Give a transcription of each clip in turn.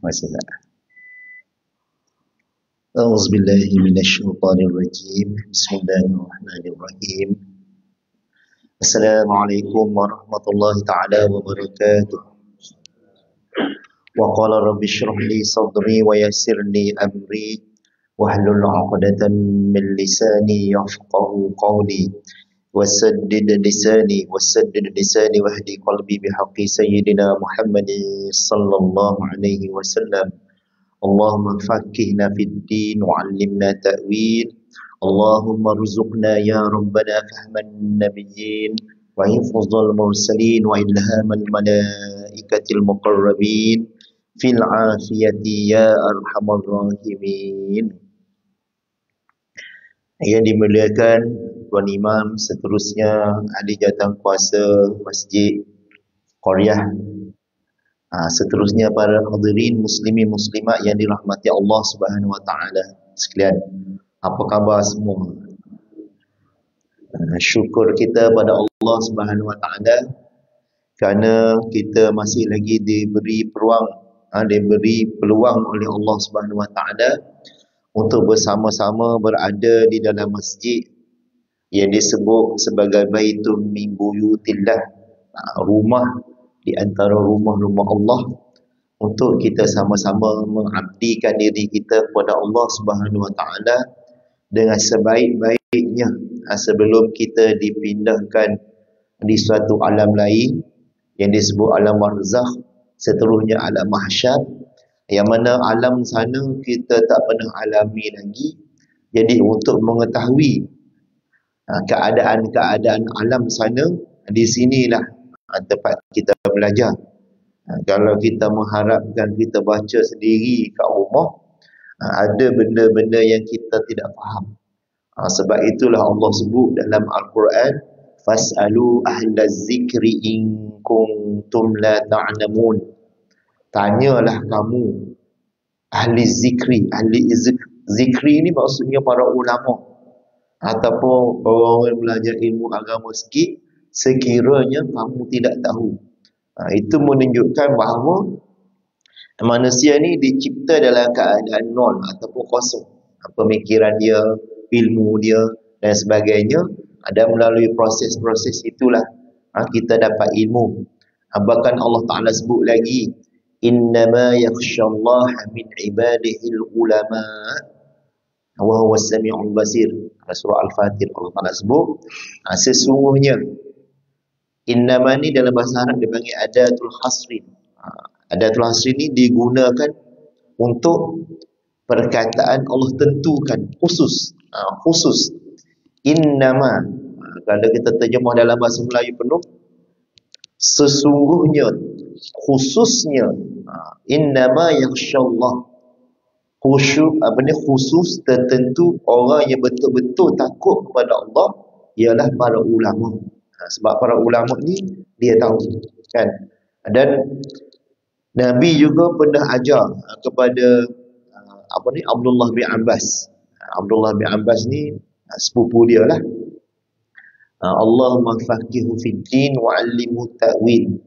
Masih tak? A'udzubillahi minasyaitonirrajim. Bismillahirrahmanirrahim. Assalamualaikum warahmatullahi taala wabarakatuh. Wa qala rabbi shrah li sadri wa yassir li amri wahlul 'uqdatam min lisani yafqahu qawli wasaddid lisani wahdi qalbi bihaqqi sayyidina Muhammadin sallallahu alaihi wasallam. Allahumma faqqihna fid din wa 'allimna ta'wil. Allahumma rzuqna ya rabbana fahman nabiyyin wa hifzal mursalin wa ilhamal malaikatil muqarrabin fil afiyati ya arhamar rahimin. Yang dimuliakan Tuan Imam, seterusnya ahli jawatankuasa Masjid Qaryah, seterusnya para hadirin muslimin muslimat yang dirahmati Allah Subhanahu wa taala sekalian. Apa khabar semua? Syukur kita pada Allah Subhanahu wa taala kerana kita masih lagi diberi peluang oleh Allah Subhanahu wa taala untuk bersama-sama berada di dalam masjid yang disebut sebagai Baitun min Buyutillah, rumah di antara rumah-rumah Allah, untuk kita sama-sama mengabdikan diri kita kepada Allah Subhanahu wa taala dengan sebaik-baiknya sebelum kita dipindahkan di suatu alam lain yang disebut alam barzakh, seterusnya alam mahsyar, yang mana alam sana kita tak pernah alami lagi. Jadi untuk mengetahui keadaan-keadaan alam sana, di sinilah tempat kita belajar. Kalau kita mengharapkan kita baca sendiri kat rumah, ada benda-benda yang kita tidak faham. Sebab itulah Allah sebut dalam Al-Quran, fas'alu ahlaz zikri in kuntum la ta'lamun. Tanyalah kamu ahli zikri. Ahli zikri ni maksudnya para ulama ataupun orang yang belajar ilmu agama sikit, sekiranya kamu tidak tahu. Itu menunjukkan bahawa manusia ni dicipta dalam keadaan nol ataupun kosong. Pemikiran dia, ilmu dia dan sebagainya, ada melalui proses-proses itulah kita dapat ilmu. Bahkan Allah Ta'ala sebut lagi, innama yakhshallaha min ibadihil ulama wa huwa as-sami'ul basir. Surah Al-Fatir Allah Ta'ala sebut, sesungguhnya, innama ni dalam bahasa Arab dipanggil adatul hasrin. Adatul hasrin ni digunakan untuk perkataan Allah tentukan, khusus. Khusus. Innama, kalau kita terjemah dalam bahasa Melayu penuh, sesungguhnya, khususnya. Innama yakhshallah, khusus tertentu orang yang betul-betul takut kepada Allah ialah para ulama. Sebab para ulama ni dia tahu kan. Dan Nabi juga pernah ajar kepada Abdullah bin Abbas. Abdullah bin Abbas ni sepupu dia lah. Allahumma faqihu fid din wa 'allimhu ta'wil.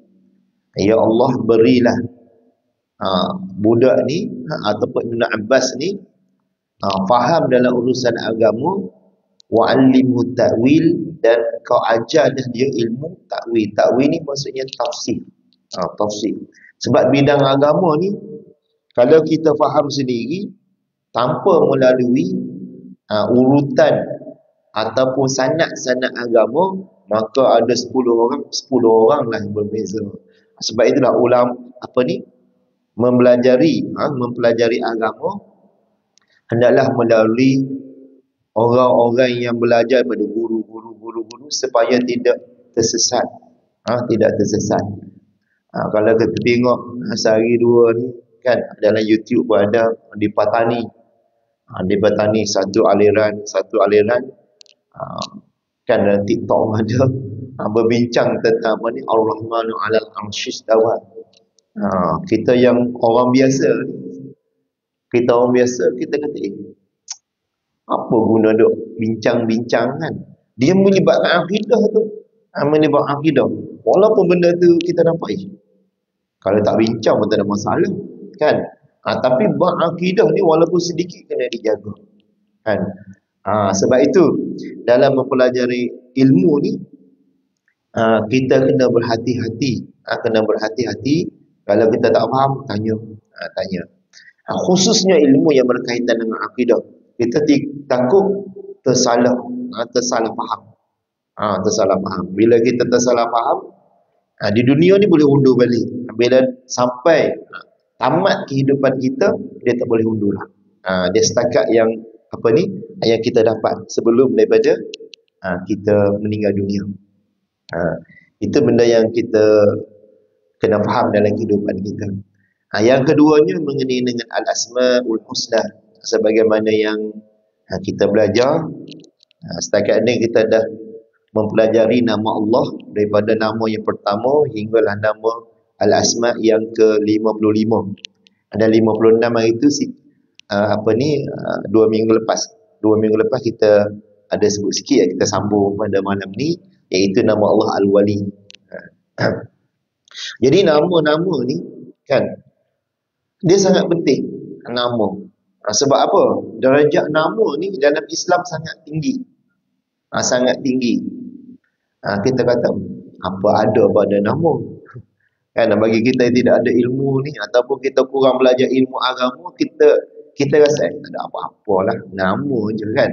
Ya Allah, berilah budak ni ataupun Ibn Abbas ni faham dalam urusan agama, wa 'allimhu ta'wil, dan kau ajar dia ilmu ta'wil. Ta'wil ni maksudnya tafsir. Tafsir. Sebab bidang agama ni kalau kita faham sendiri tanpa melalui urutan ataupun sanad-sanad agama, maka ada 10 orang lah yang berbeza. Sebab itulah mempelajari agama hendaklah melalui orang-orang yang belajar pada guru-guru supaya tidak tersesat. Tidak tersesat. Kalau kita tengok sehari dua ni kan, dalam YouTube pun ada di Patani. Di Patani satu aliran kan, dalam TikTok ada berbincang tentang Ar-Rahmanu 'alal 'arsy istawa. Kita yang orang biasa, kita kata apa guna duk bincang-bincang kan? Dia menyebabkan akidah tu. Menyebabkan akidah. Walaupun benda tu kita nampak, kalau tak bincang pun tak ada masalah kan? Tapi bab akidah ni walaupun sedikit kena dijaga. Kan? Sebab itu dalam mempelajari ilmu ni kita kena berhati-hati. Kena berhati-hati. Kalau kita tak faham, tanya. Khususnya ilmu yang berkaitan dengan akidah. Kita takut tersalah faham. Tersalah faham. Bila kita tersalah faham, di dunia ni boleh undur balik. Bila sampai tamat kehidupan kita, dia tak boleh undur lah. Dia setakat yang yang kita dapat sebelum daripada kita meninggal dunia. Itu benda yang kita kena faham dalam kehidupan kita. Yang keduanya mengenai dengan al-asma'ul husna, sebagaimana yang kita belajar. Setakat ini kita dah mempelajari nama Allah daripada nama yang pertama hinggalah nama al-asma' yang ke-55. Ada 56 hari itu 2 minggu lepas. 2 minggu lepas kita ada sebut sikit, kita sambung pada malam ni, iaitu nama Allah Al-Wali. Jadi nama-nama ni kan, dia sangat penting nama. Sebab apa? Darjat nama ni dalam Islam sangat tinggi. Sangat tinggi. Kita kata apa ada pada nama? Kan, bagi kita yang tidak ada ilmu ni ataupun kita kurang belajar ilmu agama, kita rasa tak ada apa-apalah, nama je kan.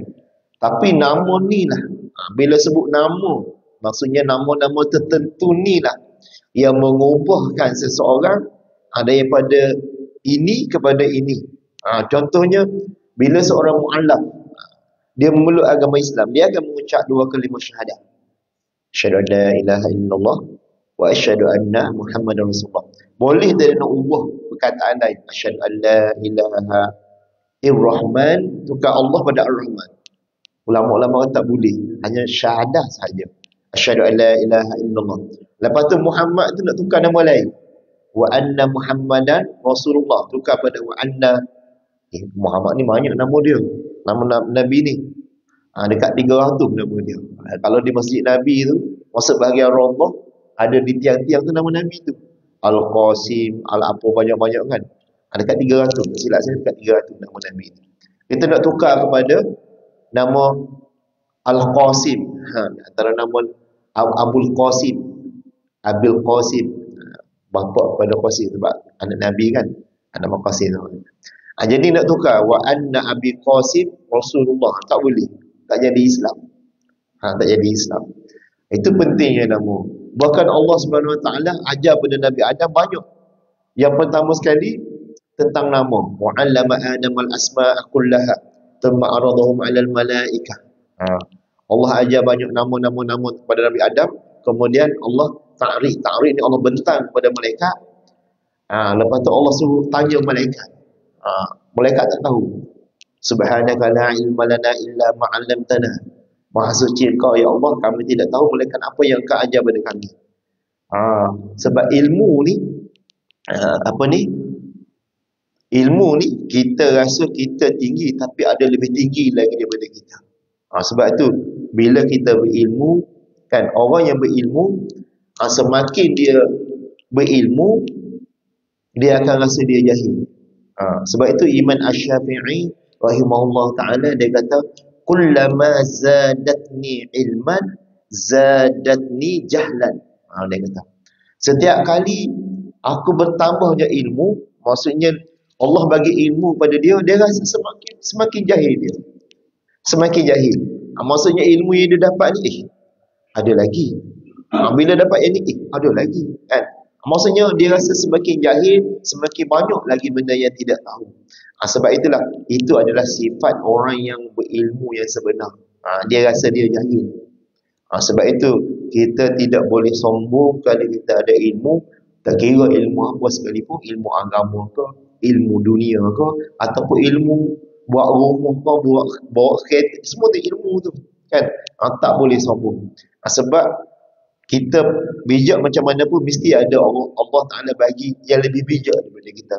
Tapi nama ni lah, bila sebut nama, maksudnya nama-nama tertentu ni lah yang mengubahkan seseorang daripada ini kepada ini. Contohnya, bila seorang mu'allaf dia memeluk agama Islam, dia akan mengucap 2 kalimah syahadah. Asyhadu an la ilaha illallah wa asyhadu anna Muhammadar Rasulullah. Boleh dia nak ubah perkataan lain. Asyhadu an la ilaha ir-Rahman, tukar Allah pada Ar-Rahman. Ulama-ulama tak boleh, hanya syahadah sahaja. Asyhadu an la ilaha illallah. Lepas tu Muhammad tu nak tukar nama lain. Wa anna Muhammadan Rasulullah, tukar pada wa anna. Muhammad ni banyak nama dia. Nama Nabi ni dekat 300 nama dia. Kalau di Masjid Nabi tu, masuk bahagian Raudhah, ada di tiang-tiang tu nama Nabi tu. Al-Qasim, Al-apa banyak-banyak kan. Dekat 300, silap saya dekat 300 nama Nabi tu. Kita nak tukar kepada nama Al-Qasim. Antara nama Abul Qasim, Abil Qasim, bapa pada Qasim sebab anak Nabi kan, nama Qasim. Jadi nak tukar wa anna Abi Qasim Rasulullah, tak boleh, tak jadi Islam. Tak jadi Islam. Itu pentingnya nama. Bahkan Allah Subhanahu Wa Taala ajar pada Nabi Adam banyak. Yang pertama sekali tentang nama. Wa 'allama Adam al-asma'a kullaha thumma 'aradahum 'alal malaikah. Allah ajar banyak nama-nama kepada Nabi Adam, kemudian Allah ta'rif ni Allah bentang kepada malaikat. Lepas tu Allah suruh tanya malaikat. Malaikat tak tahu. Subhanaka la ilma lana illa ma 'allamtana. Maha suci Engkau ya Allah, kami tidak tahu melainkan apa yang Engkau ajar pada kami. Sebab ilmu ni ilmu ni kita rasa kita tinggi, tapi ada lebih tinggi lagi daripada kita. Sebab itu bila kita berilmu kan, orang yang berilmu semakin dia berilmu, dia akan rasa dia jahil. Sebab itu Imam Asy-Syafi'i rahimahullah ta'ala dia kata, kullama zadatni ilman zadatni jahlan. Dia kata, setiap kali aku bertambahnya ilmu, maksudnya Allah bagi ilmu pada dia, dia rasa semakin jahil dia. Semakin jahil. Maksudnya ilmu yang dia dapat ni, ada lagi. Bila dapat yang ni, ada lagi. Kan? Maksudnya dia rasa semakin jahil, semakin banyak lagi benda yang tidak tahu. Sebab itulah, itu adalah sifat orang yang berilmu yang sebenar. Dia rasa dia jahil. Sebab itu kita tidak boleh sombong kalau kita ada ilmu. Tak kira ilmu apa sekalipun, ilmu agama ke, ilmu dunia ke, ataupun ilmu buat rumah ke, bawa kereta, semua tu ilmu tu kan. Tak boleh sombong. Sebab kita bijak macam mana pun mesti ada Allah Ta'ala bagi yang lebih bijak daripada kita.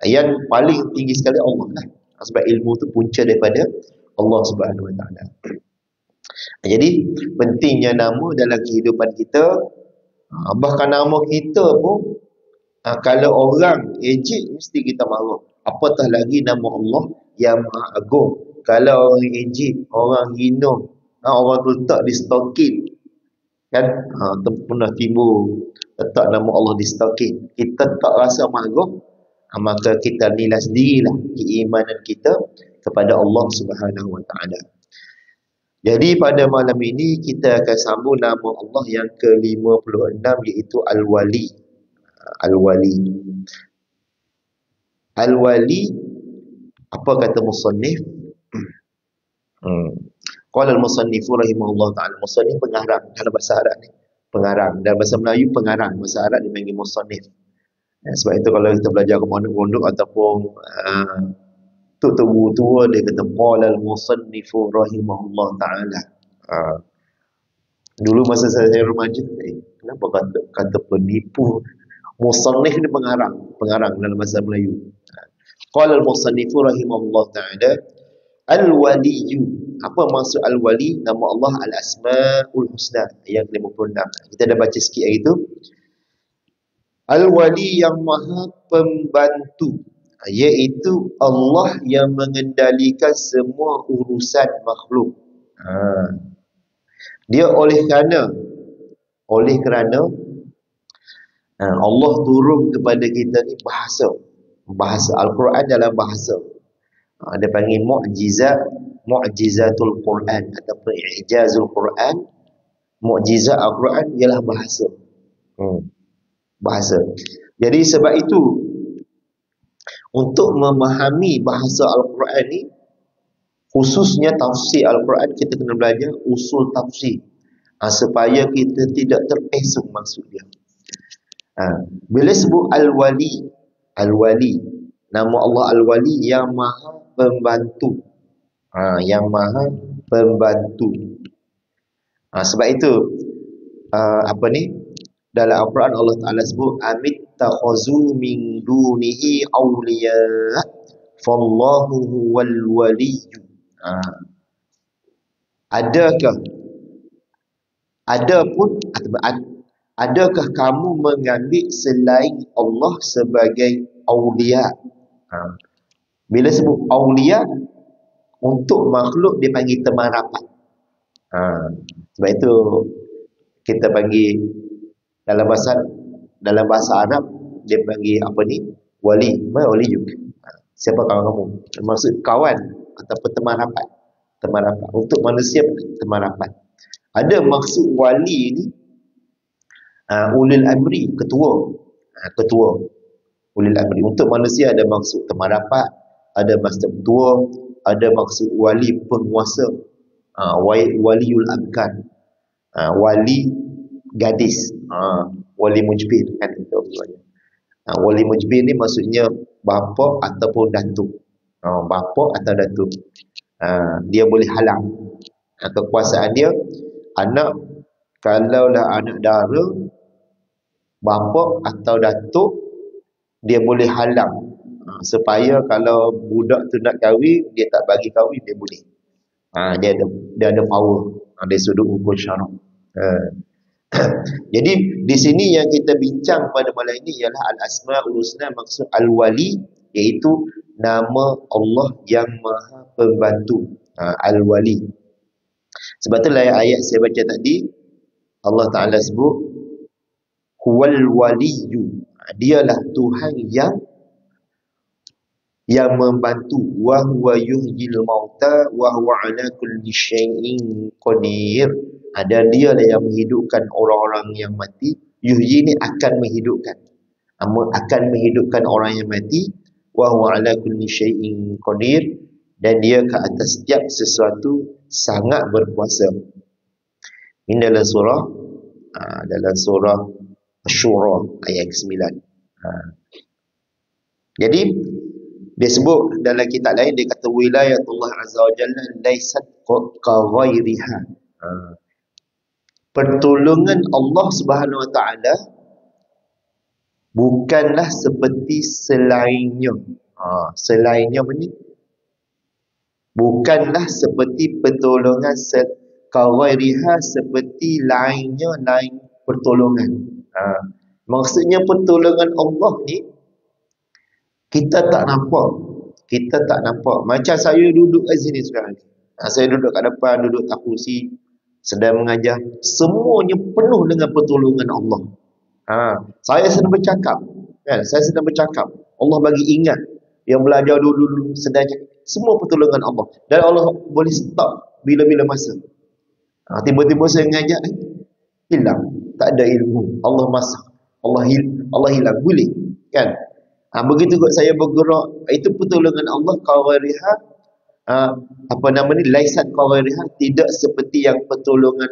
Yang paling tinggi sekali Allah lah. Sebab ilmu tu punca daripada Allah Subhanahu Wa Ta'ala. Jadi pentingnya nama dalam kehidupan kita. Bahkan nama kita pun kalau orang ejek mesti kita marah. Apatah lagi nama Allah yang Maha Agung. Kalau orang Egypt, orang Hino, orang tu letak di stokin, kan? Pernah timbul letak nama Allah di stokin. Kita tak rasa Maha Agung, maka kita nilai sendirilah keimanan kita kepada Allah Subhanahu Wa Taala. Jadi pada malam ini kita akan sambung nama Allah yang ke-56, iaitu Al-Wali. Al-Wali. Al-Wali, apa kata musannif? Qala al-musannifu rahimahullah ta'ala. Musannif pengarang dalam bahasa Arab ni. Pengarang. Dalam bahasa Melayu pengarang, bahasa Arab dipanggil musannif. Sebab itu kalau kita belajar ke pondok ataupun tua dia kata qala al-musannifu rahimahullah ta'ala. Dulu masa saya remaja, kenapa kata penipu? Musannif ni pengarang dalam bahasa Melayu. Qala al-musannifu rahimahullah ta'ala al-waliyu. Apa maksud al-wali? Nama Allah al-asmaul husna yang 56. Kita dah baca sikit hari tu. Al-wali yang maha pembantu, iaitu Allah yang mengendalikan semua urusan makhluk. Dia oleh kerana Allah turun kepada kita ni bahasa Al-Quran dalam bahasa. Dia panggil mu'jizatul Quran ataupun i'jazul Quran. Mu'jizat Al-Quran ialah bahasa. Bahasa. Jadi sebab itu untuk memahami bahasa Al-Quran ni, khususnya tafsir Al-Quran, kita kena belajar usul tafsir, supaya kita tidak terpesong maksud dia. Bila sebut Al-Wali, nama Allah Al-Wali yang maha pembantu. Yang maha pembantu. Sebab itu dalam Al-Quran Allah Ta'ala sebut amit takhazu min dunihi awliya fallahu huwal waliyyu. Adakah kamu mengambil selain Allah sebagai awliya? Bila sebut awliya, untuk makhluk dia panggil teman rapat. Sebab itu kita panggil dalam bahasa Arab dia panggil wali. Mana wali juga? Siapa kawan kamu? Maksud kawan ataupun teman rapat. Untuk manusia teman rapat. Ada maksud wali ni ulil amri, ketua. Ulil amri. Untuk manusia ada maksud teman rapat, ada maksud ketua, ada maksud wali penguasa. Waliul amkan. Wali gadis. Wali mujbir kan itu. Wali mujbir ni maksudnya bapa ataupun datuk. Bapa atau datuk. Dia boleh halang. Kekuasaan dia, anak, kalaulah anak dara, bapa atau datuk, dia boleh halang. Supaya kalau budak tu nak kahwin, dia tak bagi kahwin, dia boleh. Dia ada power dari sudut hukum syarak. Jadi di sini yang kita bincang pada malam ini ialah al-asmaul husna, maksud al-wali, iaitu nama Allah yang maha pembantu. Al-wali. Sebab tu lain ayat saya baca tadi, Allah Ta'ala sebut huwal waliyyu. Dialah Tuhan yang membantu. Wa huwa yuhyil mauta wa huwa ala kulli syai'in qadir. Dan dia lah yang menghidupkan orang-orang yang mati. Yuhyi ni akan menghidupkan. Akan menghidupkan orang yang mati. Wa huwa ala kulli syai'in qadir. Dan dia ke atas setiap sesuatu sangat berkuasa. Ini dalam surah Asy-Syura ayat ke-9. Jadi dia sebut dalam kitab lain, dia kata wilayatullah azza wa jalla laysat ka ghairiha. Pertolongan Allah Subhanahu wa taala bukanlah seperti selainnya. Selainnya ni bukanlah seperti pertolongan kawairiha, seperti lain pertolongan. Maksudnya pertolongan Allah ni Kita tak nampak. Kita tak nampak. Macam saya duduk kat sini sekarang. Saya duduk kat depan, duduk tak kursi, sedang mengajar. Semuanya penuh dengan pertolongan Allah. Saya sedang bercakap. Kan? Saya sedang bercakap. Allah bagi ingat. Yang belajar dulu-dulu sedang cakap. Semua pertolongan Allah. Dan Allah boleh stop bila-bila masa. Tiba-tiba saya mengajar, hilang. Tak ada ilmu. Allah masak. Allah hilang. Boleh. Kan? Begitu juga saya bergerak, itu pertolongan Allah. Qawariha, apa nama ni, laisat qawariha, tidak seperti yang pertolongan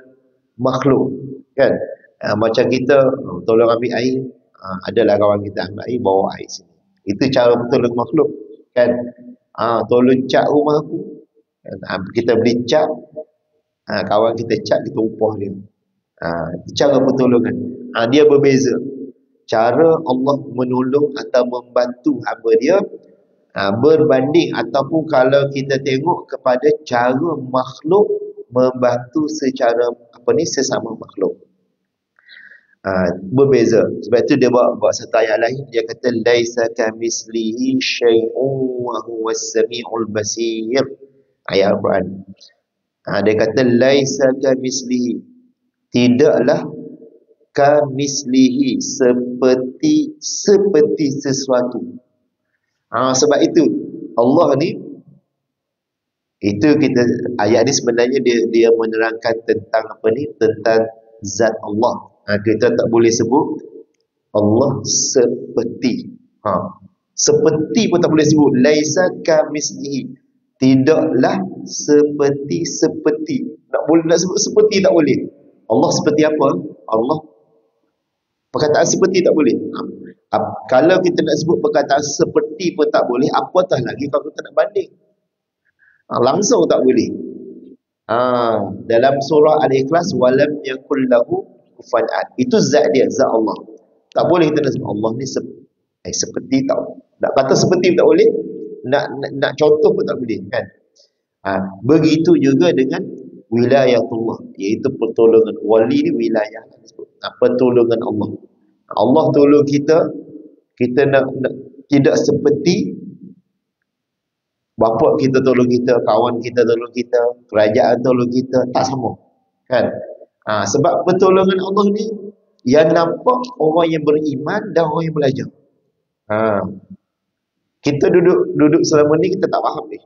makhluk, kan? Macam kita tolong ambil air, adalah kawan kita ambil air, bawa air sini, itu cara pertolongan makhluk, kan? Tolong cat rumah aku, kan? Kita beli cat, kawan kita cat, kita upah dia. Cara pertolongan, dia berbeza. Cara Allah menolong atau membantu hamba dia berbanding ataupun kalau kita tengok kepada cara makhluk membantu secara sesama makhluk, berbeza. Sebab itu dia buat satu ayat lain, dia kata laisa kamislihi syai'un wa huwas samiul basir, ayat Al-Quran. Dia kata laisa kamislihi, tidaklah kamislihi, seperti sesuatu. Sebab itu Allah ni, itu kita, ayat ni sebenarnya dia menerangkan tentang tentang zat Allah. Kita tak boleh sebut Allah seperti. Seperti pun tak boleh sebut. Laisa kamislihi, tidaklah seperti. Nak sebut seperti tak boleh. Allah seperti apa? Allah, perkataan seperti tak boleh. Kalau kita nak sebut perkataan seperti pun tak boleh, apatah lagi kalau kita nak banding. Langsung tak boleh. Dalam surah Al-Ikhlas, walam yakul lahu kufuwan ahad, itu zat dia, zat Allah. Tak boleh kita nak sebut Allah ni seperti, tak. Nak kata seperti tak boleh, nak contoh pun tak boleh, kan? Begitu juga dengan wilayatullah, iaitu pertolongan. Wali ni wilayah, pertolongan Allah. Allah tolong kita nak tidak seperti bapa kita tolong kita, kawan kita tolong kita, kerajaan tolong kita, tak sama, kan? Sebab pertolongan Allah ni yang nampak orang yang beriman dan orang yang belajar. Kita duduk selama ni kita tak faham ni.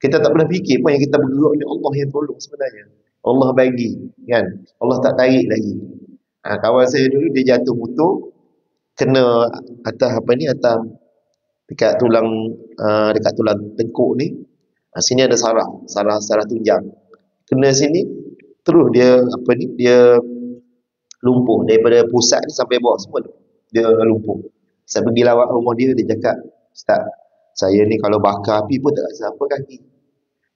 Kita tak pernah fikir pun yang kita bergerak ni Allah yang tolong sebenarnya. Allah bagi, kan? Allah tak tarik lagi. Kawan saya dulu dia jatuh motor, kena atas atas dekat tulang tengkuk ni. Sini ada saraf tunjang. Kena sini terus dia dia lumpuh daripada pusat ni sampai bawah semua dia lumpuh. Saya pergi lawat rumah dia cakap, "Ustaz, saya ni kalau bakar api pun tak rasa apa kaki.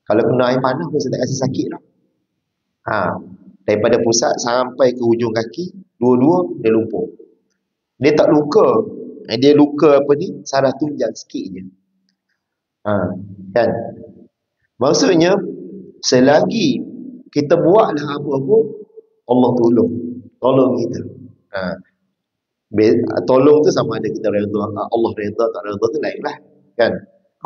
Kalau kena air panas pun saya tak rasa sakit lah." Daripada pusat sampai ke hujung kaki, dua-dua dia lumpuh. Dia tak luka. Dia luka saraf tunjang sikit je. Kan? Maksudnya, selagi kita buatlah apa-apa, Allah tolong kita. Tolong tu sama ada kita redha, Allah redha tak redha tu lain lah, kan?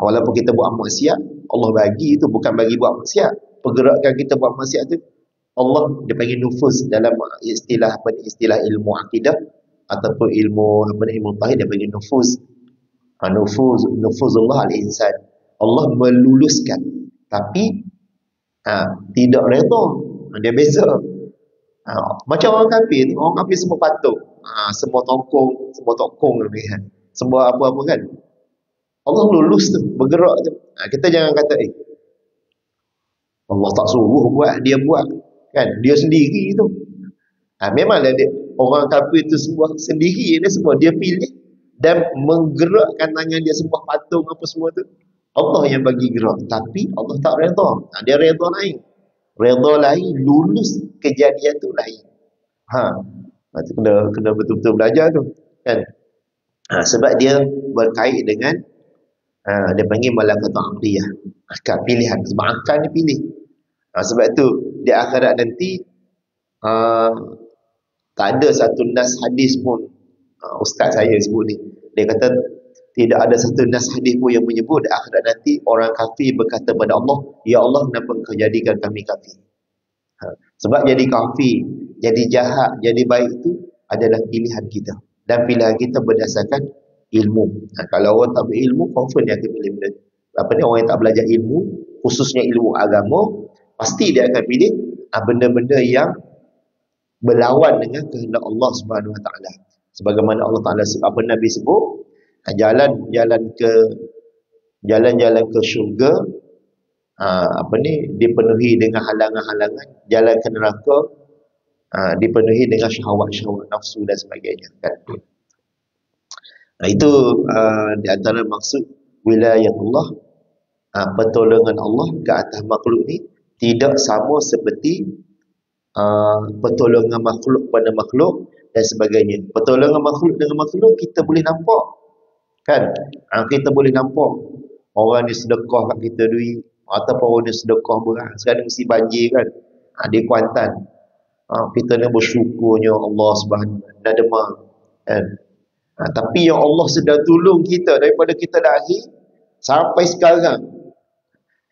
Walaupun kita buat maksiat, Allah bagi tu bukan bagi buat maksiat. Pergerakan kita buat maksiat tu Allah dia panggil nufus dalam istilah ilmu akidah ataupun ilmu tauhid, dia panggil nufus. Nufuzullah al-insan. Allah meluluskan, tapi tidak redha. Dia beza. Macam orang kafir semua patung, semua tokong ni kan. Semua apa-apa kan. Allah lulus tu, bergerak tu. Kita jangan kata Allah tak suruh buat, dia buat, kan? Dia sendiri tu. Memanglah orang kafir tu semua sendiri, dia pilih dan menggerakkan tangan dia, sembah patung apa semua tu. Allah yang bagi gerak, tapi Allah tak redha. Dia redha lain. Redha lain, lulus kejadian tu lain. Itu kena betul-betul belajar tu, kan? Sebab dia berkait dengan dia panggil malakatul aqliyah, akal pilihan. Sebab akal ni pilih. Sebab tu di akhirat nanti tak ada satu nas hadis pun. Ustaz saya sebut ni, dia kata Tidak ada satu nas hadis pun yang menyebut di akhirat nanti orang kafir berkata kepada Allah, "Ya Allah, kenapa Engkau jadikan kami kafir?" Sebab jadi kafir, jadi jahat, jadi baik itu adalah pilihan kita. Dan pilihan kita berdasarkan ilmu. Kalau orang tak berilmu, confirm dia akan pilih benda. Orang yang tak belajar ilmu, khususnya ilmu agama, pasti dia akan pilih benda-benda yang berlawan dengan kehendak Allah Subhanahu Wa Taala. Sebagaimana Allah Taala Nabi sebut, jalan-jalan ke syurga dipenuhi dengan halangan-halangan, jalan ke neraka dipenuhi dengan syahwat-syahwat nafsu dan sebagainya, kan. Itu di antara maksud wilayatullah, pertolongan Allah ke atas makhluk ni tidak sama seperti pertolongan makhluk pada makhluk dan sebagainya. Pertolongan makhluk dengan makhluk kita boleh nampak, kan. Kita boleh nampak orang ni sedekah kat kita duit, ataupun orang ni sedekah beras. Sekarang mesti banjir, kan. Di Kuantan, kita ni bersyukurnya Allah Subhanahu dah demam, kan. Tapi yang Allah sedang tolong kita daripada kita lahir sampai sekarang,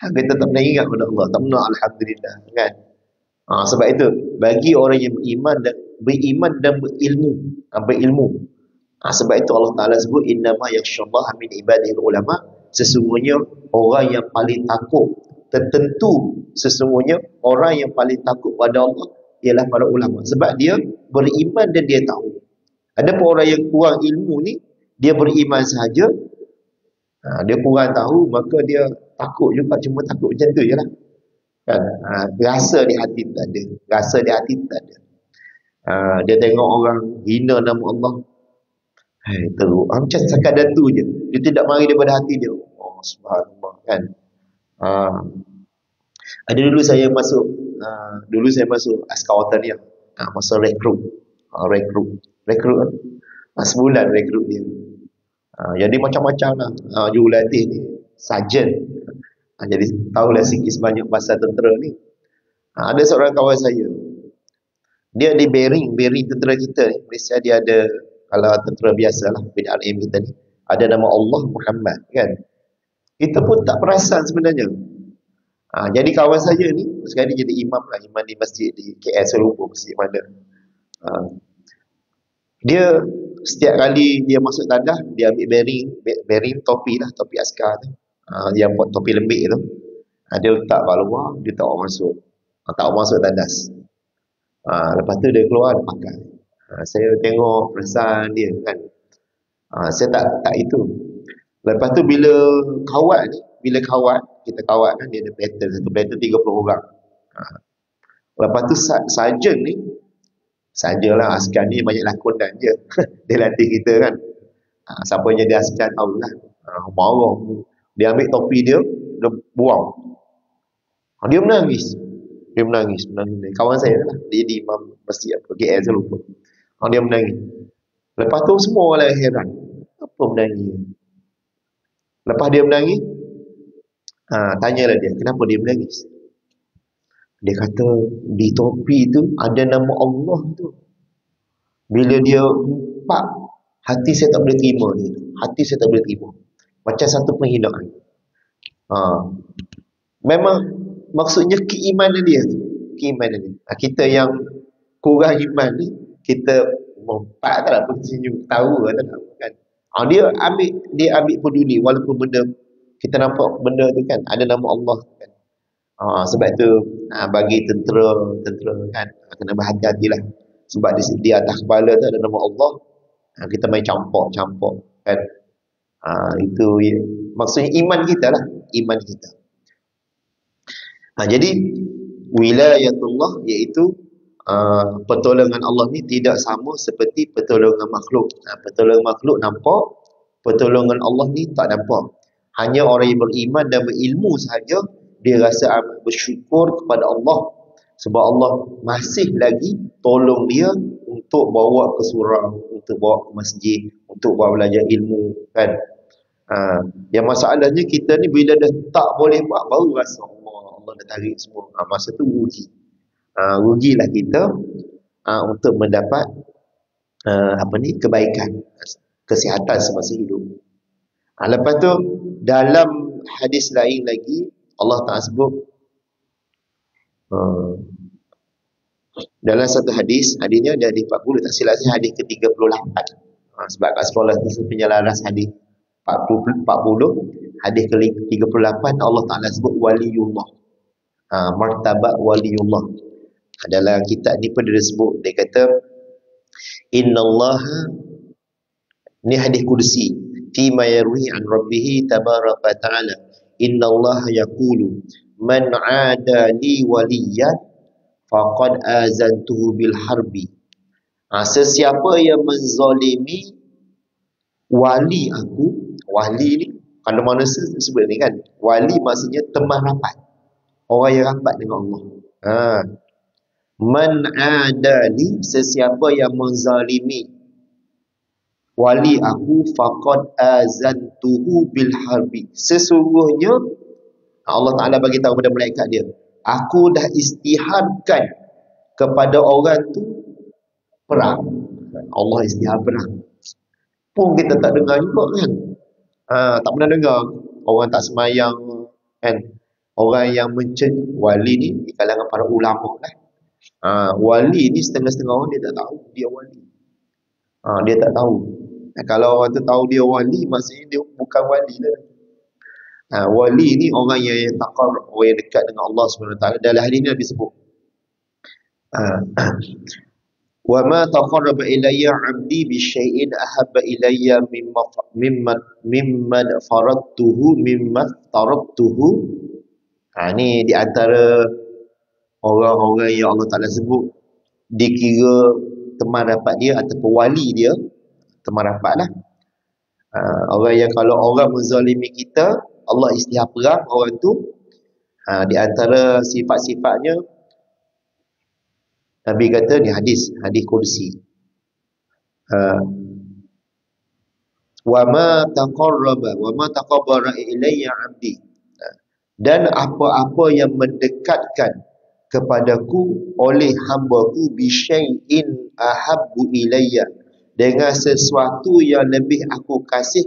kita tak pernah ingat pada Allah, tak pernah alhamdulillah, kan. Sebab itu bagi orang yang beriman dan berilmu, sebab itu Allah Taala sebut innama yakhshallaha min ibadihil ulama, sesungguhnya orang yang paling takut, tertentu sesungguhnya orang yang paling takut pada Allah ialah para ulama, sebab dia beriman dan dia tahu. Adapun orang yang kurang ilmu ni, dia beriman sahaja, dia kurang tahu, maka dia takut juga, cuma takut macam tu je lah, kan. Rasa di hati tak ada. Dia tengok orang hina nama Allah, teruk, macam sekadar tu je, dia tidak mari daripada hati dia. Oh subhanallah, kan. Ada dulu saya masuk askar wataniah, masa rekrut kan. Sebulan rekrut dia. Jadi macam-macam lah. Jurulatih ni sarjan. Jadi tahulah sikit sebanyak pasal tentera ni. Ada seorang kawan saya, dia di Bering tentera kita ni, Malaysia dia ada, kalau tentera biasa lah, PDRM kita ni, ada nama Allah Muhammad, kan. Kita pun tak perasan sebenarnya. Jadi kawan saya ni sekarang ni jadi imam di masjid di KL, saya lupa masjid mana. Dia setiap kali dia masuk tandas, dia ambil bearing topi askar tu. Dia buat topi lembik tu. Dia letak kat luar, dia tak masuk tandas. Lepas tu dia keluar, dia pakai. Saya tengok perasaan dia, kan. Saya tak itu. Lepas tu bila kita kawat kan, dia ada platoon, satu platoon 30 orang. Lepas tu sarjan ni, sajalah askar ni banyak lakonan je. Dia latih kita, kan. Siapa yang jadi askar tahulah. Marah. Dia ambil topi dia buang. Dia menangis. Kawan saya lah, dia di imam masjid KL, saya lupa. Dia menangis. Lepas tu semua orang heran, apa menangis. Lepas dia menangis, tanyalah dia, kenapa dia menangis. Dia kata di topi tu ada nama Allah tu. Bila dia empat, hati saya tak boleh terima dia. Macam satu penghinaan. Memang maksudnya keimanan dia. Kita yang kurang iman ni, kita mempak tak lah, senyum, tahu tak lah, kan. Dia ambil peduli, walaupun benda kita nampak benda tu, kan, ada nama Allah, kan. Sebab tu bagi tentera kan, kena berhati-hatilah. Sebab di atas kepala tu ada nama Allah, kita main campur, kan. Itu maksudnya iman kita lah, jadi wilayatullah iaitu pertolongan Allah ni tidak sama seperti pertolongan makhluk. Pertolongan makhluk nampak, pertolongan Allah ni tak nampak. Hanya orang yang beriman dan berilmu sahaja dia rasa amat bersyukur kepada Allah, sebab Allah masih lagi tolong dia untuk bawa ke surau, untuk bawa ke masjid, untuk bawa belajar ilmu, kan. Yang masalahnya kita ni bila dah tak boleh buat, baru rasa Allah dah tarik semua. Masa tu rugilah kita untuk mendapat kebaikan, kesihatan semasa hidup. Lepas tu dalam hadis lain lagi Allah Ta'ala sebut dalam satu hadisnya ada di 40, tak silap saya hadis ke-38. Sebab kat sekolah tu penyelaras hadis 40, hadis ke-38 Allah Ta'ala sebut waliullah. Martabat waliullah. Dalam kitab ni pun dia sebut, dia kata innallaha, ni hadis kursi, fi ma yarwi an rabbih tabaraka ta'ala, innallaha yaqulu man 'ada li waliyan faqad azantuhu bil harbi. Sesiapa yang menzalimi wali aku, wali ni kalau manusia sebut ni kan, wali maksudnya teman rapat, orang yang rapat dengan Allah. Man adali, sesiapa yang menzalimi wali aku, faqad azantuhu bil harbi, sesungguhnya Allah Ta'ala bagi tahu kepada malaikat dia, aku dah istiharkan kepada orang tu perang. Allah istihar perang pun kita tak dengar juga kan. Tak pernah dengar orang tak semayang kan, orang yang wali ni di kalangan para ulama lah. Wali ni setengah-setengah orang dia tak tahu dia wali. Dia tak tahu. Kalau orang tu tahu dia wali, maksudnya dia bukan wali lah. Wali ni orang yang taqar, orang yang dekat dengan Allah SWT. Dalam hadis ni Nabi sebut wa ma taqarraba ilayya 'abdi bi syai'in ahabba ilayya mimma faradtuhu. Ni di antara orang-orang yang Allah Ta'ala sebut dikira teman rapat dia ataupun wali dia, teman rapat lah. Orang yang kalau orang menzalimi kita, Allah istihar perang orang tu. Di antara sifat-sifatnya Nabi kata ni hadis kursi, wa ma taqarraba ilayya 'abdi, dan apa-apa yang mendekatkan kepadaku oleh hambaku bi syai'in ahabbu ilayya, dengan sesuatu yang lebih aku kasih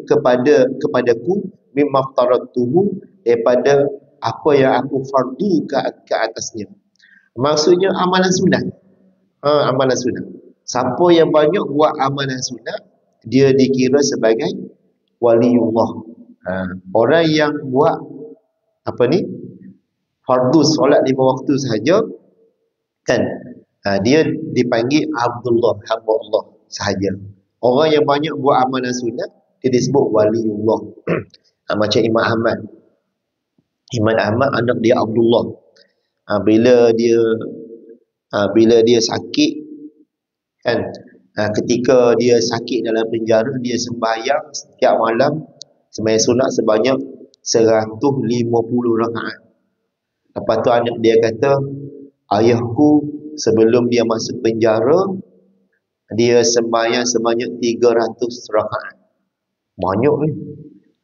kepadaku mimma aftaratuhu, daripada apa yang aku fardu ke atasnya. Maksudnya amalan sunat. Amalan sunat. Siapa yang banyak buat amalan sunat, dia dikira sebagai waliullah. Orang yang buat fardu solat 5 waktu sahaja kan, dia dipanggil Abdullah, hamba Allah sahaja. Orang yang banyak buat amalan sunat, dia disebut waliullah. Macam Imam Ahmad anak dia Abdullah. Bila dia sakit kan, ketika dia sakit dalam penjara, dia sembahyang setiap malam, sembahyang sunat sebanyak 150 rakaat. Lepas tu anak dia kata, ayahku sebelum dia masuk penjara, dia sembahyang sebanyak 300 rakaat. Banyak ni.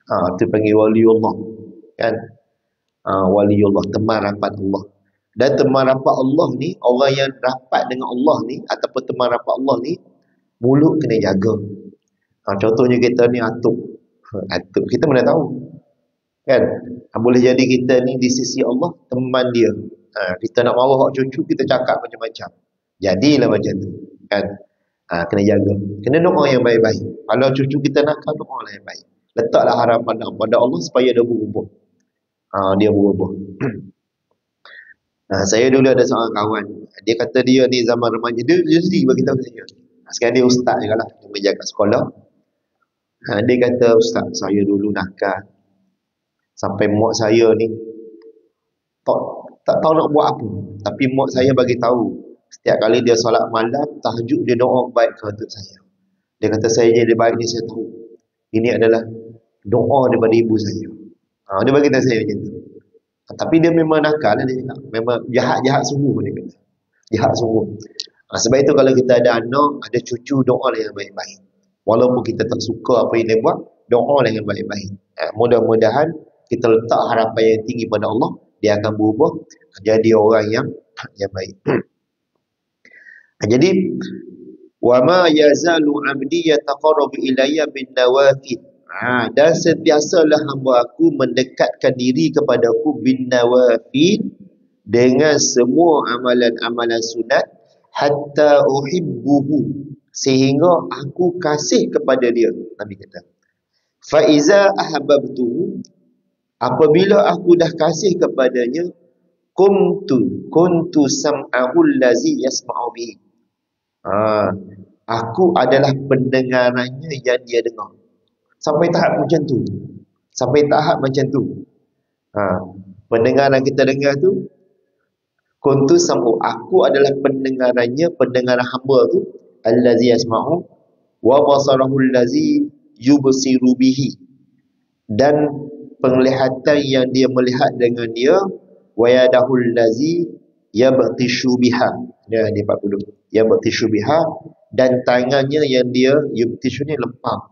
Itu panggil waliullah kan. Waliullah, teman rapat Allah. Dan teman rapat Allah ni, orang yang rapat dengan Allah ni ataupun teman rapat Allah ni, mulut kena jaga. Contohnya kita ni atuk, kita mana tahu kan, boleh jadi kita ni di sisi Allah teman dia. Kita nak marah cucu, kita cakap macam-macam, jadilah macam tu kan. Kena jaga, kena doa yang baik-baik. Kalau cucu kita nakal, doa yang baik, letaklah harapan pada Allah supaya dia berubah. Dia berubah. Saya dulu ada seorang kawan, dia kata dia ni zaman remaja, dia sendiri bagi tahu saya. Sekarang dia ustaz juga lah, dia menjaga sekolah. Dia kata, ustaz, saya dulu nakal sampai mak saya ni tak tahu nak buat apa, tapi mak saya bagi tahu setiap kali dia solat malam tahajud, dia doa baik ke untuk saya. Dia kata saya jadi baik ni, saya tahu ini adalah doa daripada ibu saya. Dia bagi tahu saya macam tu. Tapi dia memang nakal lah, dia cakap. Memang jahat sungguh, dia kata. Jahat sungguh. Sebab itu kalau kita ada anak, ada cucu, doa lah yang baik-baik. Walaupun kita tak suka apa yang dia buat, doa lah yang baik-baik. Mudah-mudahan kita letak harapan yang tinggi pada Allah, dia akan berubah jadi orang yang baik. Jadi Wa ma yazalu 'abdi yataqarrabu ilayya bin nawafil. Dan sentiasalah hamba aku mendekatkan diri kepadaku bin nawafil, dengan semua amalan-amalan sunat, hatta uhibbuhu, sehingga aku kasih kepada dia. Nabi kata, fa iza ahbabtuhu, apabila aku dah kasih kepadanya, kuntu sam'ahu allazi yasma'u bihi. Aku adalah pendengarannya yang dia dengar. Sampai tahap macam tu. Sampai tahap macam tu. Pendengaran kita dengar tu, kuntu sam'u, aku adalah pendengarannya, pendengaran hamba tu, allazi yasma'u, wa basarahu allazi yubsiru bihi, dan penglihatan yang dia melihat dengan dia, wa yadahu allazi yabtishu biha. Dia di 40. Yabtishu biha, dan tangannya yang dia yubtishu ni lempang.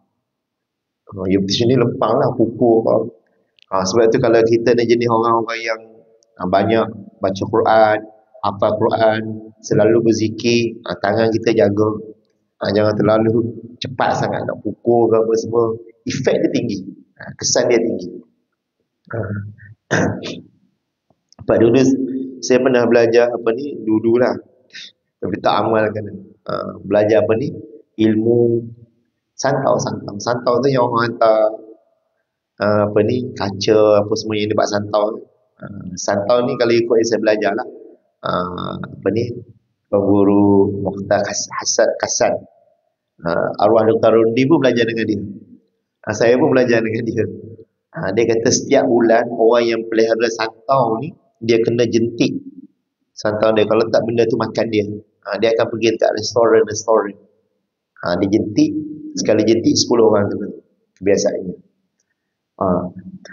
Yubtishu ni lempang lah, pukul apa. Sebab tu kalau kita ni jenis orang-orang yang banyak baca Quran, hafal Quran, selalu berzikir, tangan kita jaga. Jangan terlalu cepat sangat nak pukul ke apa semua. Efek dia tinggi. Kesan dia tinggi. Pak dulu saya pernah belajar apa ni, dululah. Tapi tak amalkan. Belajar apa ni? Ilmu santau. Santau tu yang orang hantar apa ni, kaca apa semua yang dia buat santau. Santau ni kalau ikut yang saya belajar lah, apa ni, Guru Mukhtar Hasan Kasan, arwah Dr. Rundi pun belajar dengan dia. Saya pun belajar dengan dia. Dia kata setiap bulan orang yang pelihara santau ni, dia kena jentik santau dia. Kalau tak, benda tu makan dia. Dia akan pergi dekat restoran. Dia jentik, sekali jentik 10 orang tu, kebiasaannya.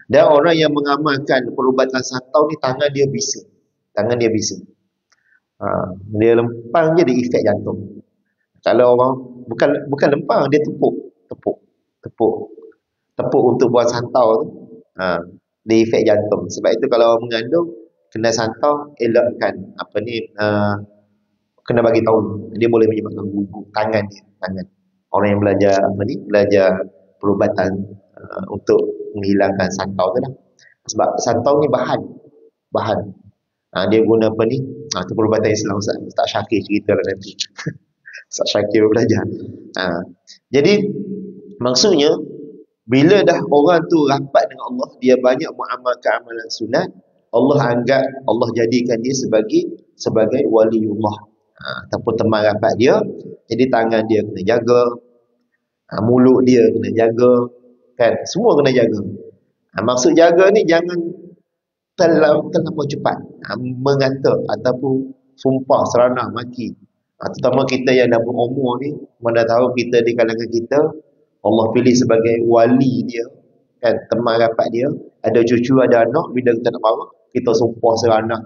Dan orang yang mengamalkan perubatan santau ni, tangan dia bising. Dia lempang je, dia efek jantung. Kalau orang bukan lempang, dia tepuk untuk buat santau tu, dia efek jantung. Sebab itu kalau orang mengandung kena santau, elakkan apa ni, kena bagi tahu, dia boleh menyebabkan gugur tangan dia. Orang yang belajar apa ni, belajar perubatan untuk menghilangkan santau tu lah. Sebab santau ni bahan dia guna apa ni, tu perubatan Islam. Ustaz Syakir cerita lah nanti. Ustaz Syakir belajar. Jadi maksudnya, bila dah orang tu rapat dengan Allah, dia banyak mengamalkan amalan sunat, Allah anggap, Allah jadikan dia sebagai waliullah, ataupun teman rapat dia. Jadi tangan dia kena jaga, mulut dia kena jaga, kan, semua kena jaga. Maksud jaga ni, jangan terlampau cepat mengata ataupun sumpah seranah maki. Terutama kita yang dah berumur ni, mana tahu kita di kalangan kita Allah pilih sebagai wali dia, kan, teman rapat dia, ada cucu, ada anak. Bila kita nak marah, kita sumpah seranah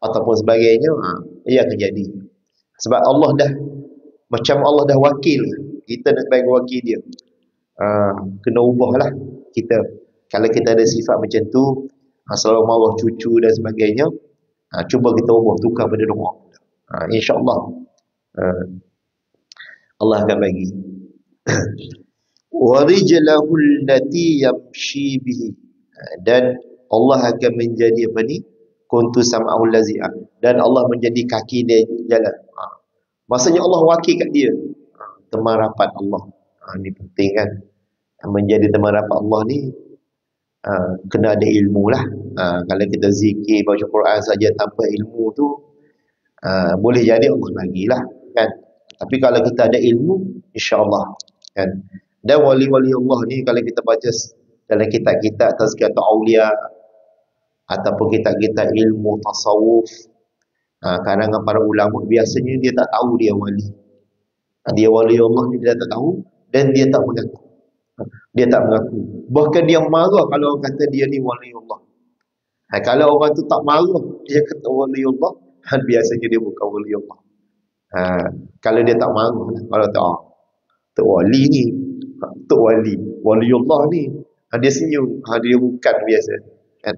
ataupun sebagainya, ia akan jadi. Sebab Allah dah, macam Allah dah wakil, kita nak sebagai wakil dia. Kena ubahlah kita. Kalau kita ada sifat macam tu, selalu marah cucu dan sebagainya, cuba kita ubah, tukar pada doa. InsyaAllah Allah akan bagi. Warijlahu allati yamshi bihi, dan Allah akan menjadi apa ni, kuntu sam'ahu allazi, dan Allah menjadi kaki dia jalan. Maksudnya Allah wakil kat dia, teman rapat Allah. Ini penting kan, menjadi teman rapat Allah ni, kena ada ilmu lah. Kalau kita zikir, baca Quran saja tanpa ilmu tu, boleh jadi Allah bagilah, kan. Tapi kalau kita ada ilmu, insya-Allah, kan. Dan wali-wali Allah ni, kalau kita baca dalam kitab-kitab Tazkiyatun Aulia ataupun kitab-kitab ilmu tasawuf, kalangan para ulama, biasanya dia tak tahu dia wali. Dia wali Allah ni, dia tak tahu, dan dia tak mengaku. Bahkan dia marah kalau orang kata dia ni wali Allah. Kalau orang tu tak marah, dia kata wali Allah, biasanya dia bukan wali Allah. Kalau dia tak marah, kalau tak wali ni, tok wali Allah ni, dia senyum, dia bukan biasa, kan.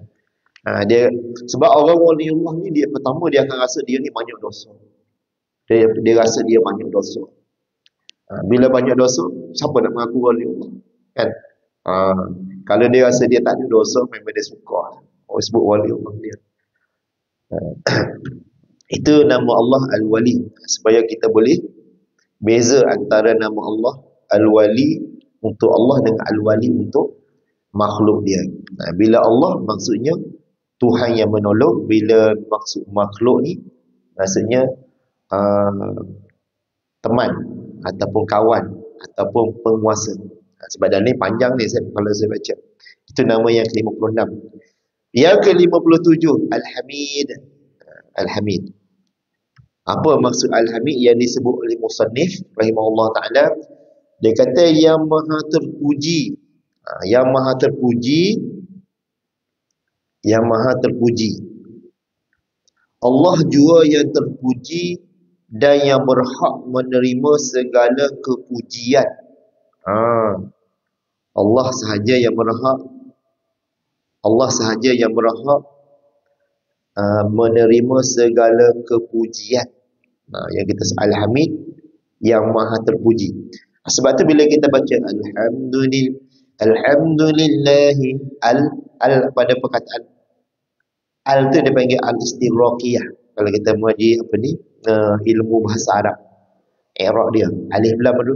Dia, sebab orang wali Allah ni, dia pertama dia akan rasa dia ni banyak dosa. Dia rasa dia banyak dosa. Bila banyak dosa, siapa nak mengaku wali Allah? Kan? Ha, kalau dia rasa dia tak ada dosa, memang dia suka. Oh, sebut wali Allah dia. Itu nama Allah Al-Wali. Supaya kita boleh beza antara nama Allah Al-Wali untuk Allah dengan Al-Wali untuk makhluk dia. Bila Allah maksudnya Tuhan yang menolong, bila maksud makhluk ni maksudnya teman ataupun kawan ataupun penguasa. Sebab dalam ni panjang ni kalau saya baca. Itu nama yang ke-56. Yang ke-57 Al-Hamid. Al-Hamid. Apa maksud Al-Hamid yang disebut oleh musannif rahimahullah taala? Dia kata yang maha terpuji. Yang maha terpuji, yang maha terpuji. Allah jua yang terpuji dan yang berhak menerima segala kepujian. Allah sahaja yang berhak, Allah sahaja yang berhak menerima segala kepujian. Yang kita Al-Hamid, yang maha terpuji. Sebab tu bila kita baca Alhamdulillahi pada perkataan al tu dia panggil al-istighraqiyah. Kalau kita mengaji ilmu bahasa Arab, i'rab dia alif lam dulu.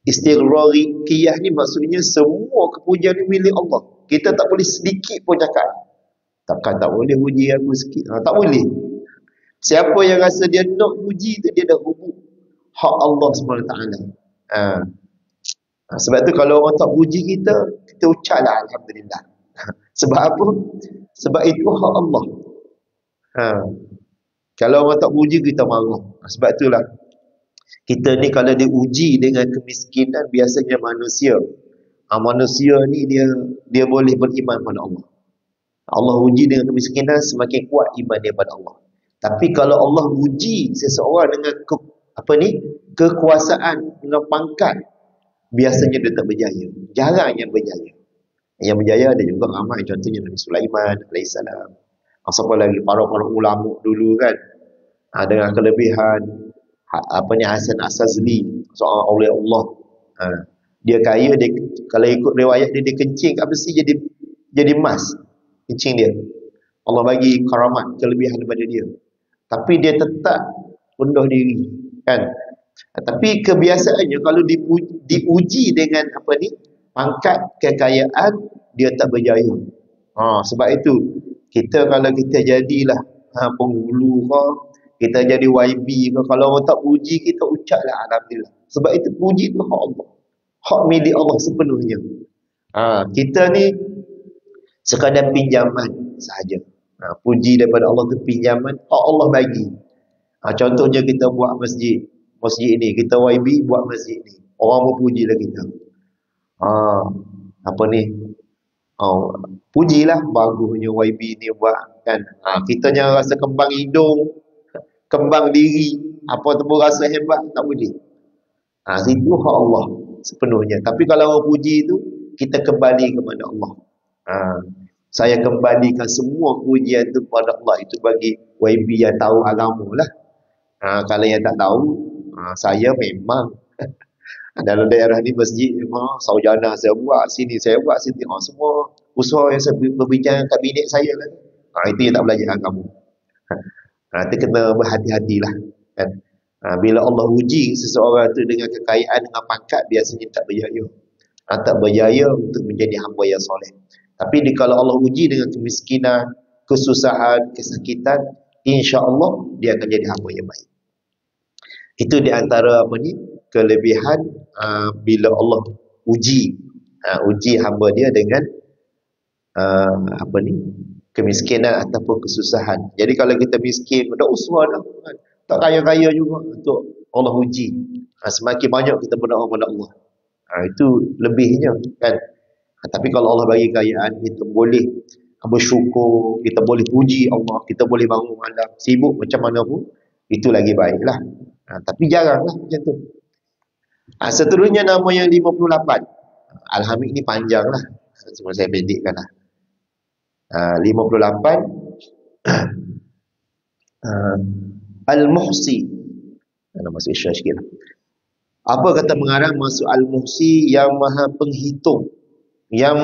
Istighraqiyah ni maksudnya semua kepujian ni milik Allah. Kita tak boleh sedikit pun cakap. Takkan tak boleh puji aku sikit. Tak boleh. Siapa yang rasa dia nak puji tu, dia dah hubung hak Allah SWT. Sebab tu kalau orang tak puji kita, kita ucaplah Alhamdulillah. Sebab apa? Sebab itu hak Allah. Kalau orang tak puji, kita marah. Sebab itulah kita ni kalau diuji dengan kemiskinan, biasanya manusia. Manusia ni dia boleh beriman pada Allah. Allah uji dengan kemiskinan, semakin kuat iman dia pada Allah. Tapi kalau Allah uji seseorang dengan kekuasaan, dengan pangkat, biasanya dia tak berjaya. Jarang yang berjaya. Yang berjaya ada juga ramai, contohnya Nabi Sulaiman alaihissalam. Siapa lagi? Para-para ulama dulu kan, dengan kelebihan Hasan Asazli, seorang oleh Allah. Dia kaya, dia kalau ikut riwayat dia kencing kat besi jadi emas. Kencing dia. Allah bagi karamat, kelebihan daripada dia. Tapi dia tetap rendah diri, kan? Tapi kebiasaannya kalau diuji dengan pangkat kekayaan, dia tak berjaya. Sebab itu kita kalau kita jadilah penghulu ke, kita jadi YB ke, kalau orang tak puji kita, ucaplah alhamdulillah. Sebab itu puji tu hak Allah, hak milik Allah sepenuhnya. Kita ni sekadar pinjaman sahaja. Puji daripada Allah tu pinjaman, hak Allah bagi. Contohnya kita buat masjid ni, kita YB buat masjid ni, orang berpujilah kita. Pujilah bagusnya YB ni buat, kan? Kita jangan rasa kembang hidung, kembang diri, apa tu pun rasa hebat, tak boleh. Situ hak Allah sepenuhnya. Tapi kalau orang puji tu, kita kembali kepada Allah. Saya kembalikan semua pujian tu kepada Allah. Itu bagi YB yang tahu agama lah. Kalau yang tak tahu, saya memang dalam daerah ni masjid memang saujana saya buat, sini saya buat, sini semua usaha yang saya berbincang dengan kabinet saya lah. Itu yang tak belajar agama. Itu kena berhati-hatilah, kan? Bila Allah uji seseorang tu dengan kekayaan, dengan pangkat, biasanya tak berjaya. Tak berjaya untuk menjadi hamba yang soleh. Tapi kalau Allah uji dengan kemiskinan, kesusahan, kesakitan, insya-Allah dia akan jadi hamba yang baik. Itu di antara kelebihan bila Allah uji hamba dia dengan kemiskinan ataupun kesusahan. Jadi kalau kita miskin, dah usaha dah, tak kaya-kaya juga, untuk Allah uji. Semakin banyak kita berdoa kepada Allah, itu lebihnya, kan? Tapi kalau Allah bagi kekayaan, kita boleh bersyukur, kita boleh puji Allah, kita boleh bangun malam, sibuk macam mana pun, itu lagi baiklah. Tapi jaranglah macam tu. Seterusnya nama yang 58. Al-Hamid ni panjang lah, cuma saya pendekkan lah. 58 Al-Muhsi. Nama saya share sikit lah. Apa kata mengarang? Maksud al-muhsi yang maha penghitung, yang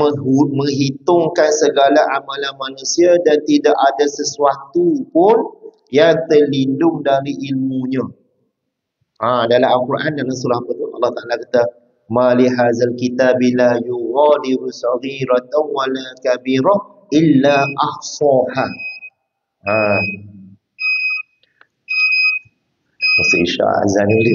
menghitungkan segala amalan manusia dan tidak ada sesuatu pun yang terlindung dari ilmunya. Dalam Al-Quran, dalam surah apa tu? Allah Ta'ala kata, ma li hadzal kitabi la yughadiru saghiratan wala kabirah illa ahsaha. Masa Isya azan ni.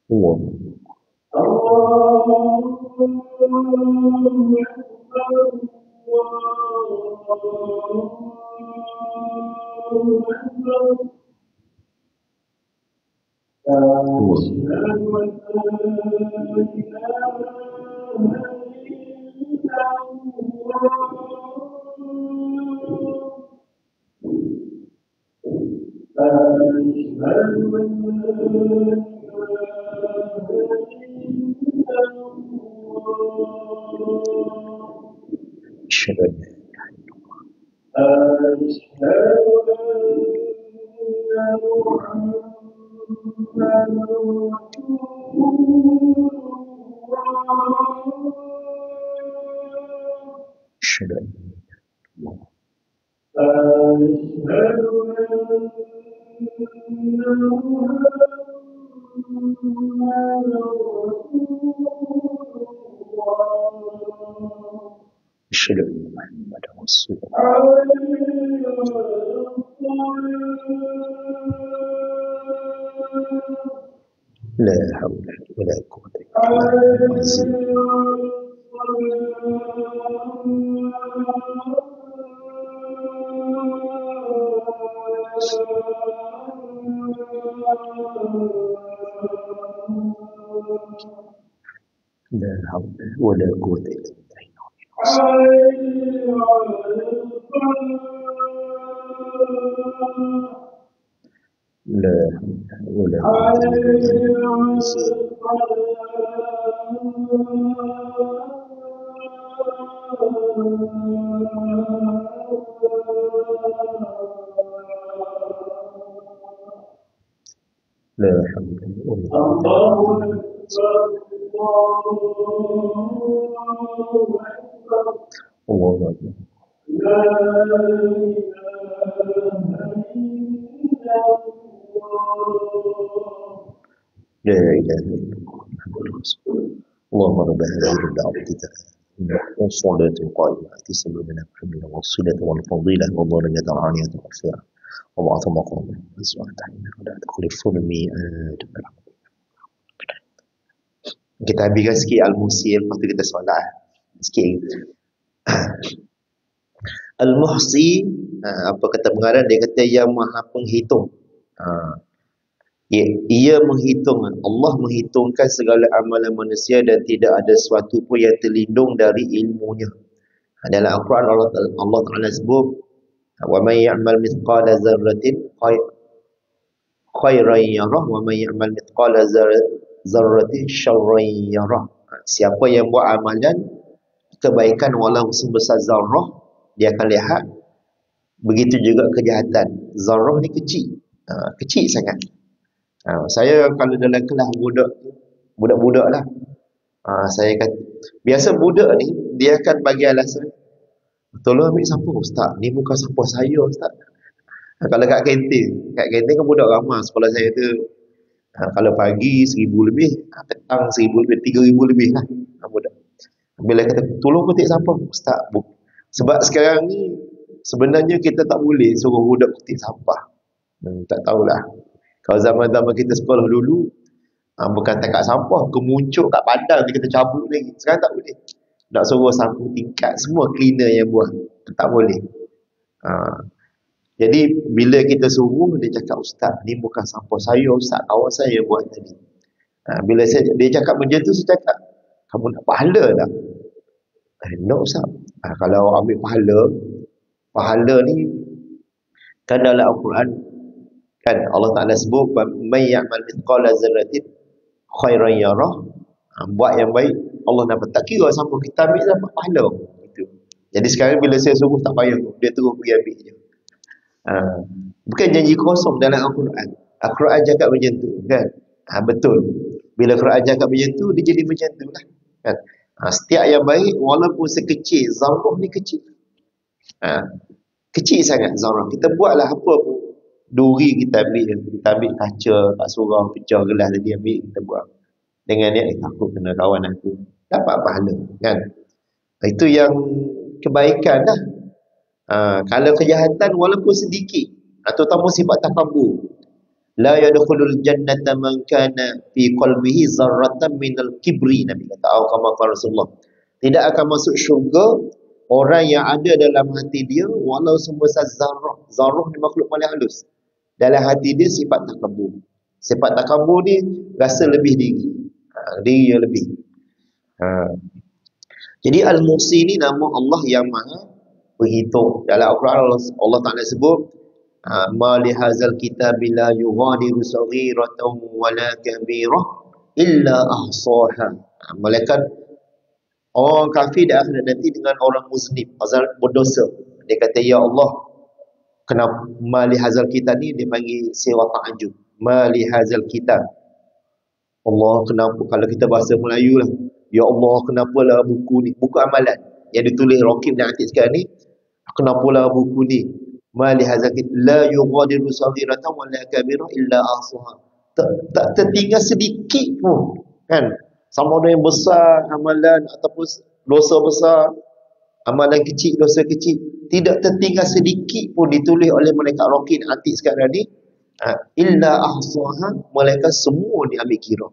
Allah. أشهد أن محمدا رسول الله لا حول ولا قوة إلا بالله. لا حول ولا قوة إلا بالله. لا حول ولا قوة إلا بالله. لا حول ولا قوة إلا بالله. الله أكبر. لا إله إلا الله محمد رسول الله. اللهم رب هذه الدعوة والصلاة القائمة آت سيدنا محمد والصلة والفضيلة والدرجة العالية والمغفرة وبعث مقام الزوال تحمينا ولا تخلف الميعاد. Kita habiskan sikit Al-Muhsi, lepas tu kita solat sikit. Al-Muhsi, apa kata pengarang? Dia kata yang maha penghitung. Ia menghitung, Allah menghitungkan segala amalan manusia dan tidak ada sesuatu pun yang terlindung dari ilmunya. Dalam Al-Quran Allah Ta'ala sebut, wa man ya'mal mithqala dzarratin khairan yarah wa man ya'mal mithqala dzarratin syarran yarah. Siapa yang buat amalan kebaikan walau sebesar zarrah, dia akan lihat. Begitu juga kejahatan. Zarrah ni kecil, kecil sangat. Saya kalau dalam kelas budak-budak lah, saya kata, biasa budak ni dia akan bagi alasan, tolong ambil siapa ustaz, ni bukan siapa saya ustaz. Kalau kat kantin kan budak ramai sekolah saya tu, kalau pagi 1,000 lebih, petang 1,000 lebih, 3,000 lebih lah budak. Bila kata tolong kutip siapa ustaz, sebab sekarang ni sebenarnya kita tak boleh suruh budak kutip sampah. Tak tahulah. Kalau zaman-zaman kita sekolah dulu, bukan takat sampah, kemuncuk kat padang kita cabut lagi. Sekarang tak boleh. Nak suruh sampul tingkat, semua cleaner yang buat. Tak boleh. Ha. Jadi bila kita suruh, dia cakap, "Ustaz, ni bukan sampah saya, Ustaz. Kawan saya buat tadi." Bila dia cakap macam tu, saya cakap, "Kamu nak pahala tak?" No, Ustaz. Kalau ambil pahala ni kan dalam Al-Quran kan Allah Ta'ala sebut, "May ya'mal mithqala dzarratin khairan yarah." Buat yang baik Allah dapat, tak kira siapa kita ambil dapat pahala itu. Jadi sekarang bila saya suruh tak payah, dia terus pergi ambil je. Bukan janji kosong dalam Al-Quran. Al-Quran cakap macam tu kan. Betul. Bila Quran cakap macam tu, dia jadi macam tu lah kan. Setiap yang baik walaupun sekecil zarah ni kecil. Kecil sangat zarah. Kita buatlah apa pun. Duri kita ambil kaca kat surau, pecah gelas tadi ambil, kita buat dengan niat takut kena kawan aku, dapat pahala kan. Itu yang kebaikan dah. Kalau kejahatan walaupun sedikit, terutama sifat takabur, la yadkhulul jannata man kana fi qalbihi zarratan minal kibri, Nabi kata, kama qala Rasulullah, tidak akan masuk syurga orang yang ada dalam hati dia walau sebesar zarah. Zarah ni makhluk paling halus. Dalam hati dia sifat takabur. Sifat takabur ni rasa lebih diri. Diri yang lebih. Jadi Al-Muhsi ni nama Allah yang maha berhitung. Dalam Al-Quran Allah Ta'ala sebut, "Ma li hadzal kitabi la yughadiru saghiratan wala kabirah illa ahsaha." Malaikat orang kafir di akhirat nanti dengan orang muznib, azal berdosa. Dia kata, "Ya Allah, kenapa ma li hadzal kitab ni?" Dia panggil sirah ta'ajub. Ma li hadzal kitab. Allah, kenapa, kalau kita bahasa Melayu lah, "Ya Allah, kenapalah buku ni?" Buku amalan yang ditulis Raqib dan Atid sekarang ni, kenapalah buku ni? Ma li hadzal kitab la yughadiru saghiratan wala kabirah illa ahsaha. Tak tertinggal sedikit pun kan, sama ada yang besar amalan ataupun dosa besar, amalan kecil, dosa kecil, tidak tertinggal sedikit pun ditulis oleh malaikat Raqib dan Atid sekarang ni, illa ahsaha, malaikat semua diambil kira.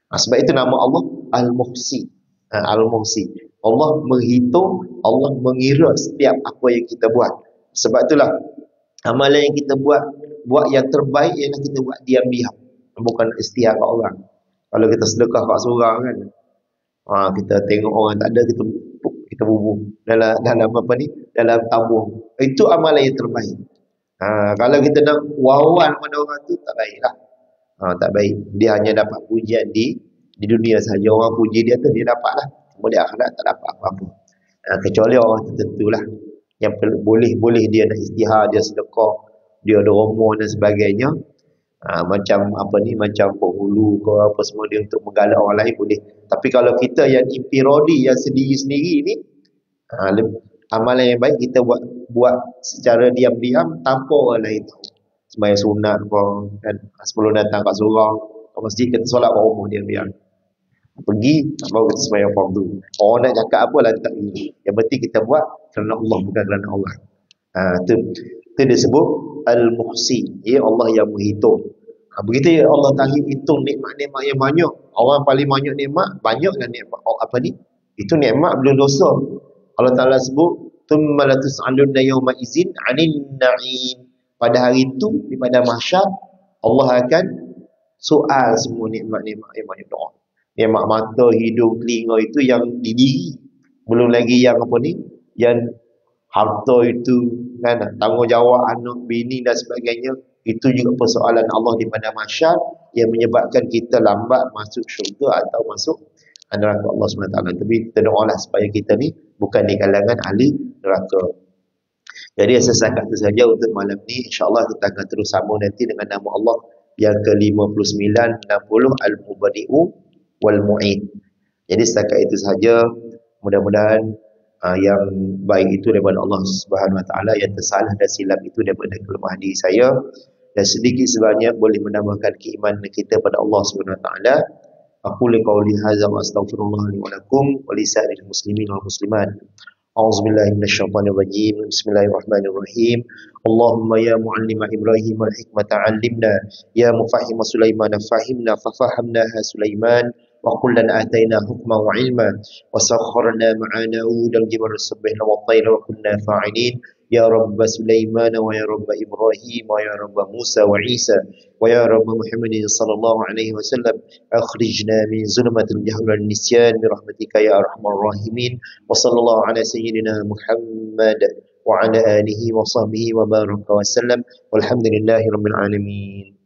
Sebab itu nama Allah Al-Muhsi. Al-Muhsi. Allah menghitung, Allah mengira setiap apa yang kita buat. Sebab itulah amalan yang kita buat yang terbaik ialah kita buat diam-diam, bukan istiar kat orang. Kalau kita sedekah kat seorang kan, kita tengok orang tak ada, kita bubuh dalam apa ni, dalam tabung. Itu amalan yang terbaik. Kalau kita nak wawan pada orang tu, tak baiklah. Tak baik. Dia hanya dapat pujian di dunia saja. Orang puji dia tu dia dapatlah. Kemudian akhirat tak dapat apa-apa. Kecuali orang tertentu lah yang boleh dia nak istihar, dia sedekah, dia derma dan sebagainya. Macam apa ni, macam penghulu ke apa semua, dia untuk menggalak orang lain boleh. Tapi kalau kita yang infiradi, yang sendiri-sendiri ni, amalan yang baik kita buat secara diam-diam tanpa orang lain tahu. Sembahyang sunat pun kan, sebelum datang kat surau, kat masjid, kita solat kat rumah diam-diam. Pergi baru kita sembahyang fardu. Orang nak cakap apa lah tak ini. Yang penting kita buat kerana Allah, bukan kerana Allah. Itu disebut Al-Muhsi. Ya Allah yang menghitung. Begitu Allah Ta'ala hitung nikmat-nikmat yang banyak. Orang paling banyak nikmat, banyaklah nikmat apa ni? Itu nikmat belum dosa. Allah Ta'ala sebut, "Tsumma latus'alunna yawma idzin 'anil na'im." Pada hari itu, di pada mahsyar, Allah akan soal semua nikmat-nikmat yang banyak doa. Nikmat mata, hidung, telinga itu yang di diri. Belum lagi yang apa ni? Yang harta itu kan, tanggungjawab anak, bini dan sebagainya. Itu juga persoalan Allah di pada mahsyar yang menyebabkan kita lambat masuk syurga atau masuk neraka Allah SWT. Tapi kita doalah supaya kita ni bukan di kalangan ahli neraka. Jadi setakat itu saja untuk malam ni. InsyaAllah kita akan terus sambung nanti dengan nama Allah yang ke-59, 60, Al-Mubadi'u Wal-Mu'id. Jadi setakat itu saja. Mudah-mudahan yang baik itu daripada Allah Subhanahu Wa Taala, yang tersalah dan silap itu daripada kelemahan diri saya, dan sedikit sebanyak boleh menambahkan keimanan kita pada Allah Subhanahu Wa Taala. Aku liqauli hadza wa astaghfirullah li wa lakum wa li sa'iril muslimin wal muslimat. A'udzubillahi minasyaitonirrajim. Bismillahirrahmanirrahim. Allahumma ya muallima Ibrahim al-hikmata 'allimna, ya mufahhima Sulaiman fahimna fafahamnaha Sulaiman, wa kullan atayna hukman wa ilma, wa sakharna ma'ana udal jibal sabbihna wa tayra wa kunna fa'ilin. Ya Rabb Sulaiman wa ya Rabb Ibrahim wa ya Rabb Musa wa Isa wa ya Rabb Muhammadin sallallahu alaihi wasallam, akhrijna min zulumatil jahl wal nisyan bi rahmatika ya arhamar rahimin. Wa sallallahu ala sayyidina Muhammad wa ala alihi wa sahbihi wa baraka wa sallam. Walhamdulillahi rabbil alamin.